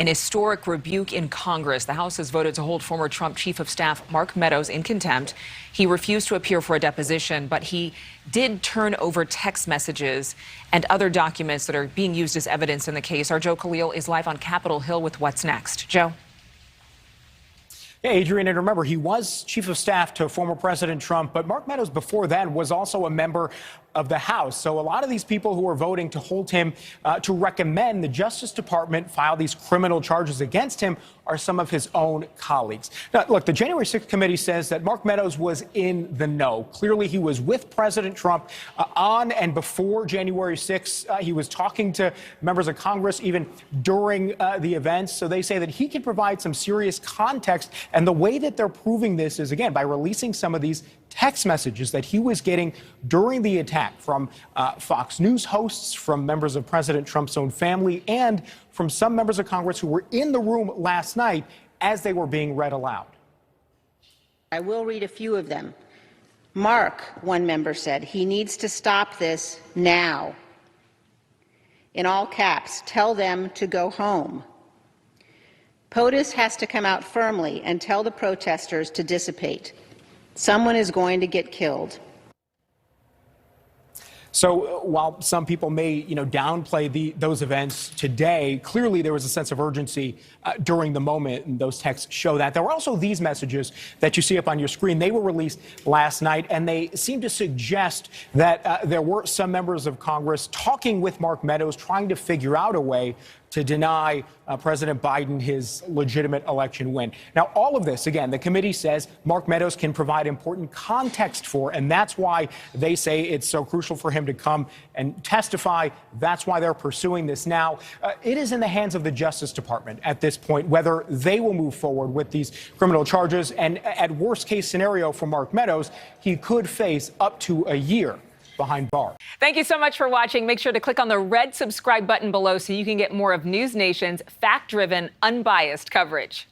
An historic rebuke in Congress. The House has voted to hold former Trump Chief of Staff Mark Meadows in contempt. He refused to appear for a deposition, but he did turn over text messages and other documents that are being used as evidence in the case. Our Joe Khalil is live on Capitol Hill with what's next. Joe. Yeah, Adrian, and remember, he was chief of staff to former President Trump, but Mark Meadows before that was also a member of the House. So a lot of these people who are voting to hold him, to recommend the Justice Department file these criminal charges against him are some of his own colleagues. Now, look, the January 6th committee says that Mark Meadows was in the know. Clearly, he was with President Trump on and before January 6th. He was talking to members of Congress even during the events. So they say that he can provide some serious context. And the way that they're proving this is, again, by releasing some of these text messages that he was getting during the attack from Fox News hosts, from members of President Trump's own family, and from some members of Congress who were in the room last night as they were being read aloud. I will read a few of them. Mark, one member said, he needs to stop this now. In all caps, tell them to go home. POTUS has to come out firmly and tell the protesters to dissipate. Someone is going to get killed. So while some people may, downplay those events today, clearly there was a sense of urgency during the moment, and those texts show that. There were also these messages that you see up on your screen. They were released last night, and they seem to suggest that there were some members of Congress talking with Mark Meadows, trying to figure out a way to deny President Biden his legitimate election win. Now, all of this, again, the committee says Mark Meadows can provide important context for, and that's why they say it's so crucial for him to come and testify. That's why they're pursuing this now. It is in the hands of the Justice Department at this point whether they will move forward with these criminal charges. And at worst case scenario for Mark Meadows, he could face up to a year behind bars. Thank you so much for watching. Make sure to click on the red subscribe button below so you can get more of NewsNation's fact-driven, unbiased coverage.